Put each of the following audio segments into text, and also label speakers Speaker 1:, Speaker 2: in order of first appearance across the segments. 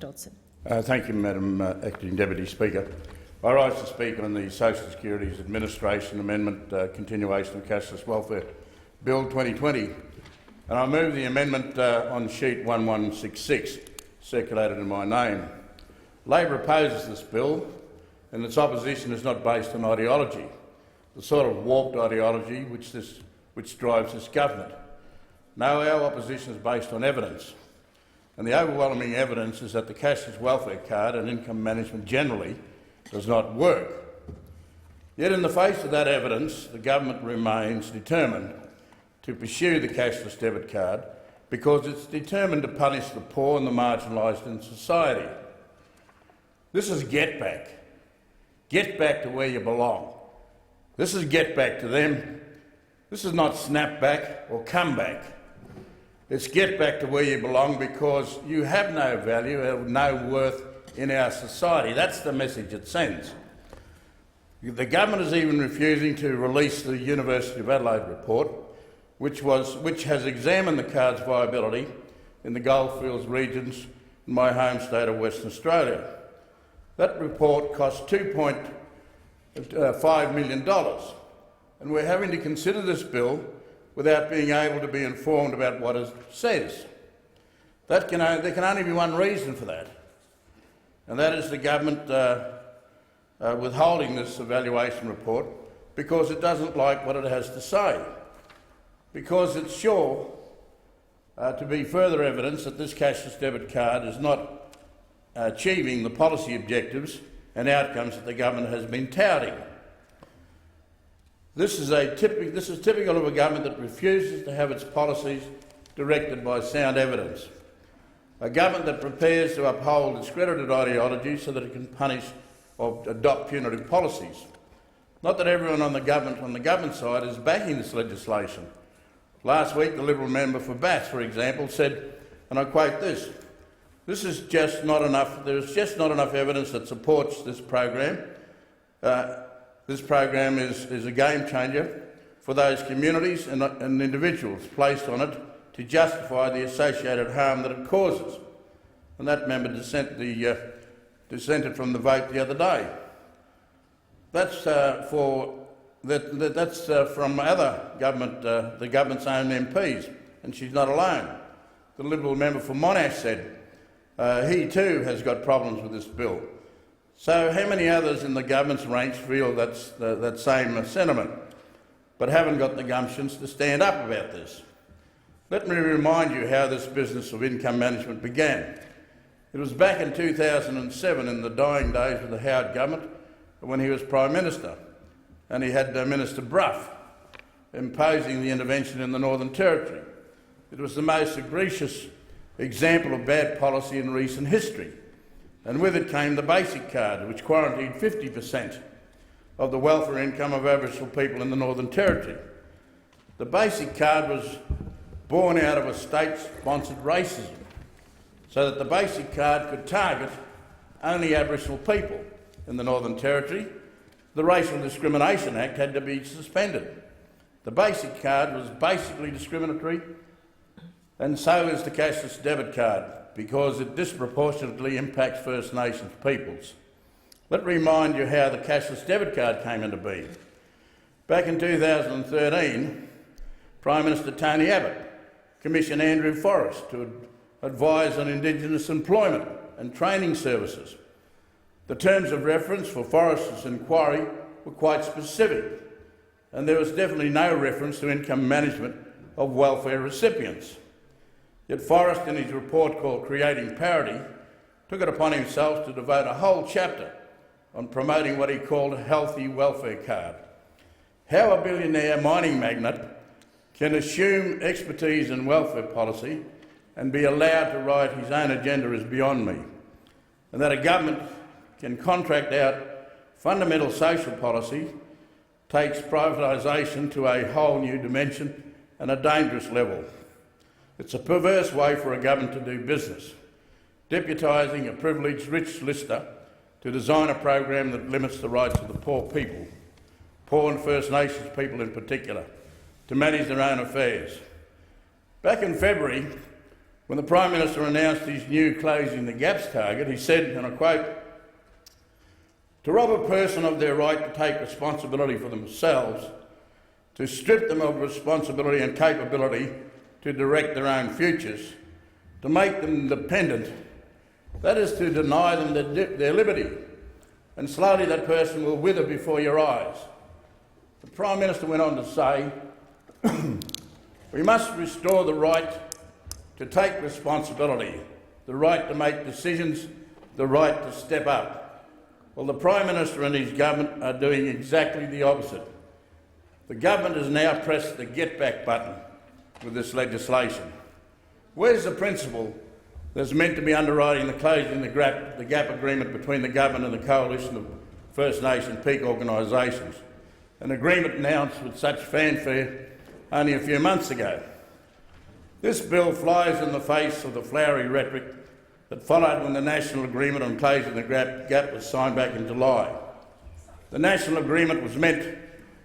Speaker 1: Dodson.
Speaker 2: Thank you, Madam Acting Deputy Speaker. I rise to speak on the Social Security's Administration Amendment Continuation of Cashless Welfare Bill 2020, and I move the amendment on sheet 1166, circulated in my name. Labor opposes this bill, and its opposition is not based on ideology, the sort of warped ideology which drives this government. No, our opposition is based on evidence, and the overwhelming evidence is that the cashless welfare card and income management generally does not work. Yet in the face of that evidence, the government remains determined to pursue the cashless debit card because it's determined to punish the poor and the marginalised in society. This is get back. Get back to where you belong. This is get back to them. This is not snap back or come back. It's get back to where you belong because you have no value or no worth in our society. That's the message it sends. The government is even refusing to release the University of Adelaide report, which has examined the card's viability in the goldfields regions in my home state of Western Australia. That report cost $2.5 million, and we're having to consider this bill without being able to be informed about what it says. There can only be one reason for that, and that is the government withholding this evaluation report because it doesn't like what it has to say, because it's sure to be further evidence that this cashless debit card is not achieving the policy objectives and outcomes that the government has been touting. This is typical of a government that refuses to have its policies directed by sound evidence. A government that prepares to uphold discredited ideologies so that it can punish or adopt punitive policies. Not that everyone on the government side is backing this legislation. Last week, the Liberal member for Bass, for example, said, and I quote this, there is just not enough evidence that supports this program. This program is a game changer for those communities and individuals placed on it to justify the associated harm that it causes. And that member dissented from the vote the other day. That's from other government, the government's own MPs, and she's not alone. The Liberal member for Monash said he too has got problems with this bill. So how many others in the government's ranks feel that same sentiment, but haven't got the gumptions to stand up about this? Let me remind you how this business of income management began. It was back in 2007, in the dying days of the Howard government, when he was Prime Minister, and he had Minister Brough imposing the intervention in the Northern Territory. It was the most egregious example of bad policy in recent history, and with it came the basic card, which quarantined 50% of the welfare income of Aboriginal people in the Northern Territory. The basic card was born out of a state-sponsored racism, so that the basic card could target only Aboriginal people in the Northern Territory. The Racial Discrimination Act had to be suspended. The basic card was basically discriminatory, and so is the cashless debit card, because it disproportionately impacts First Nations peoples. Let me remind you how the cashless debit card came into being. Back in 2013, Prime Minister Tony Abbott commissioned Andrew Forrest to advise on Indigenous employment and training services. The terms of reference for Forrest's inquiry were quite specific, and there was definitely no reference to income management of welfare recipients. Yet Forrest, in his report called Creating Parity, took it upon himself to devote a whole chapter on promoting what he called a healthy welfare card. How a billionaire mining magnate can assume expertise in welfare policy and be allowed to write his own agenda is beyond me. And that a government can contract out fundamental social policy takes privatisation to a whole new dimension and a dangerous level. It's a perverse way for a government to do business, deputising a privileged rich lister to design a program that limits the rights of the poor people, poor and First Nations people in particular, to manage their own affairs. Back in February, When the Prime Minister announced his new Closing the Gaps target, he said, and I quote, "To rob a person of their right to take responsibility for themselves, to strip them of responsibility and capability to direct their own futures, to make them dependent, that is to deny them their liberty, and slowly that person will wither before your eyes." The Prime Minister went on to say, "We must restore the right to take responsibility, the right to make decisions, the right to step up." Well, the Prime Minister and his government are doing exactly the opposite. The government has now pressed the get back button with this legislation. Where's the principle that's meant to be underwriting the Closing the Gap agreement between the government and the coalition of First Nation peak organisations, an agreement announced with such fanfare only a few months ago? This bill flies in the face of the flowery rhetoric that followed when the National Agreement on Closing the Gap was signed back in July. The National Agreement was meant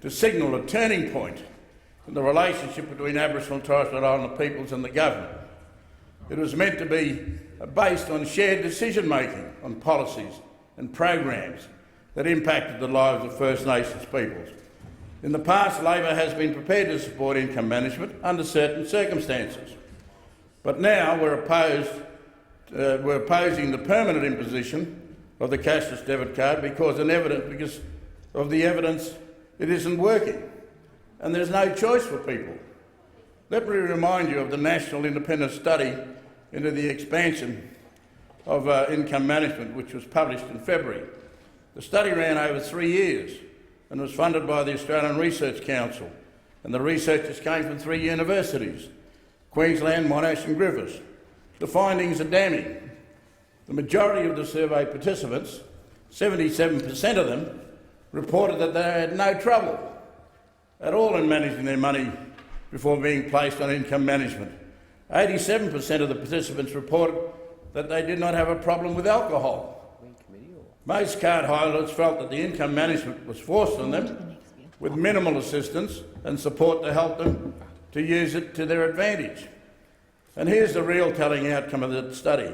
Speaker 2: to signal a turning point in the relationship between Aboriginal and Torres Strait Islander peoples and the government. It was meant to be based on shared decision-making on policies and programs that impacted the lives of First Nations peoples. In the past, Labor has been prepared to support income management under certain circumstances, but now we're opposing the permanent imposition of the cashless debit card because of the evidence it isn't working, and there's no choice for people. Let me remind you of the National Independent Study into the expansion of income management, which was published in February. The study ran over 3 years and was funded by the Australian Research Council, and the researchers came from 3 universities, Queensland, Monash and Griffiths. The findings are damning. The majority of the survey participants, 77% of them, reported that they had no trouble at all in managing their money before being placed on income management. 87% of the participants reported that they did not have a problem with alcohol. Most card holders felt that the income management was forced on them with minimal assistance and support to help them to use it to their advantage. And here's the real telling outcome of the study.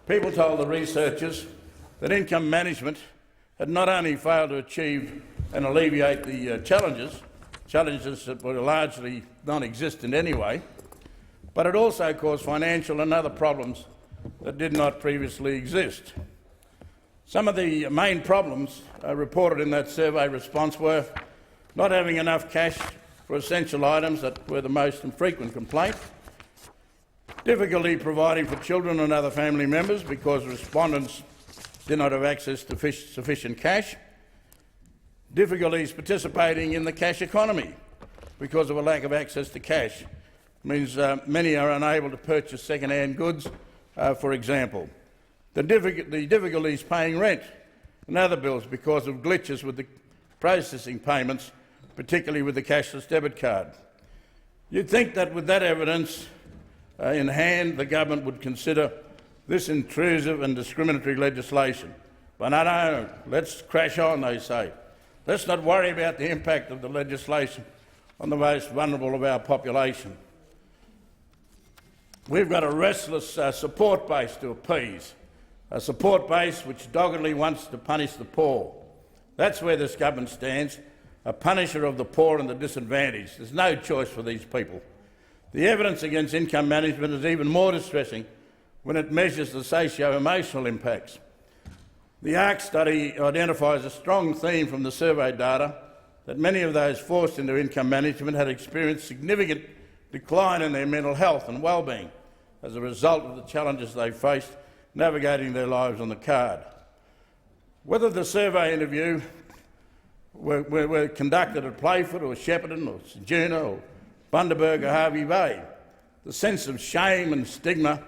Speaker 2: People told the researchers that income management had not only failed to achieve and alleviate the challenges that were largely non-existent anyway, but it also caused financial and other problems that did not previously exist. Some of the main problems reported in that survey response were not having enough cash for essential items that were the most infrequent complaint, difficulty providing for children and other family members because respondents did not have access to sufficient cash, difficulties participating in the cash economy because of a lack of access to cash. It means many are unable to purchase second-hand goods, for example. The difficulties paying rent and other bills because of glitches with the processing payments, particularly with the cashless debit card. You'd think that with that evidence in hand, the government would consider this intrusive and discriminatory legislation. But no, let's crash on, they say. Let's not worry about the impact of the legislation on the most vulnerable of our population. We've got a restless support base to appease, a support base which doggedly wants to punish the poor. That's where this government stands, a punisher of the poor and the disadvantaged. There's no choice for these people. The evidence against income management is even more distressing when it measures the socio-emotional impacts. The ARC study identifies a strong theme from the survey data that many of those forced into income management had experienced significant decline in their mental health and well-being as a result of the challenges they faced navigating their lives on the card. Whether the survey interview were conducted at Playford or Shepparton or St Junor or Bundaberg or Harvey Bay, the sense of shame and stigma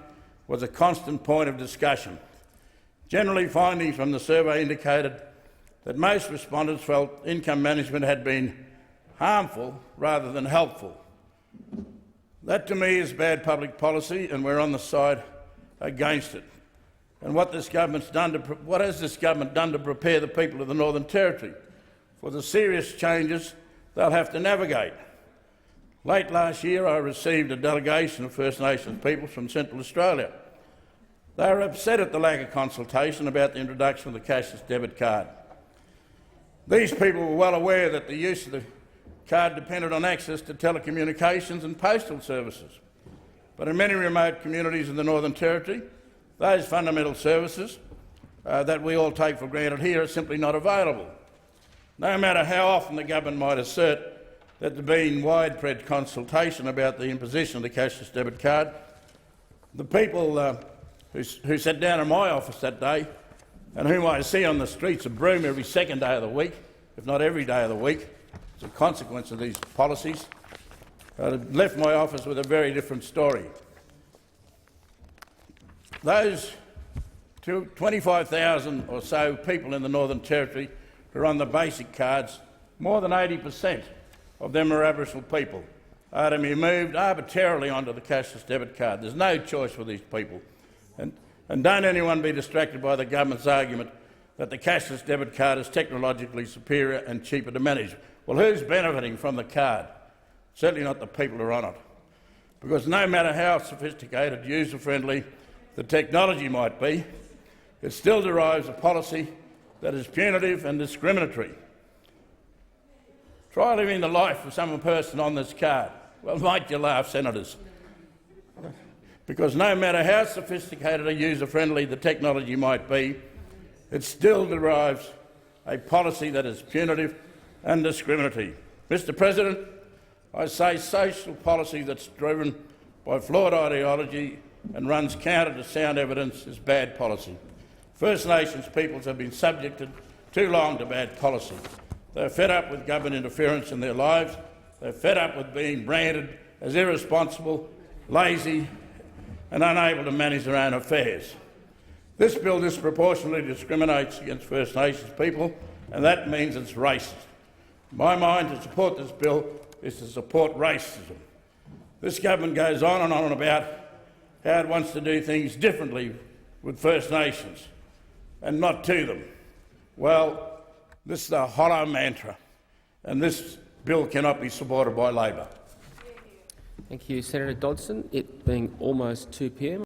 Speaker 2: was a constant point of discussion. Generally, findings from the survey indicated that most respondents felt income management had been harmful rather than helpful. That to me is bad public policy, and we're on the side against it. And what has this government done to prepare the people of the Northern Territory for the serious changes they'll have to navigate? Late last year, I received a delegation of First Nations people from Central Australia. They were upset at the lack of consultation about the introduction of the cashless debit card. These people were well aware that the use of the card depended on access to telecommunications and postal services. But in many remote communities in the Northern Territory, those fundamental services that we all take for granted here are simply not available. No matter how often the government might assert that there's been widespread consultation about the imposition of the cashless debit card, the people who sat down in my office that day and whom I see on the streets of Broome every second day of the week, if not every day of the week, as a consequence of these policies, left my office with a very different story. Those 25,000 or so people in the Northern Territory who are on the basic cards, more than 80% of them are Aboriginal people, are to be moved arbitrarily onto the cashless debit card. There's no choice for these people. And don't anyone be distracted by the government's argument that the cashless debit card is technologically superior and cheaper to manage. Well, who's benefiting from the card? Certainly not the people who are on it. Because no matter how sophisticated, user-friendly the technology might be, it still derives a policy that is punitive and discriminatory. Try living the life of some person on this card. Well, might you laugh, senators? Because no matter how sophisticated or user-friendly the technology might be, it still derives a policy that is punitive and discriminatory. Mr. President, I say social policy that's driven by flawed ideology and runs counter to sound evidence is bad policy. First Nations peoples have been subjected too long to bad policy. They're fed up with government interference in their lives. They're fed up with being branded as irresponsible, lazy and unable to manage their own affairs. This bill disproportionately discriminates against First Nations people, and that means it's racist. In my mind, to support this bill is to support racism. This government goes on and on about how it wants to do things differently with First Nations and not to them. Well, this is a hollow mantra, and this bill cannot be supported by Labor.
Speaker 1: Thank you, Senator Dodson. It being almost 2 p.m.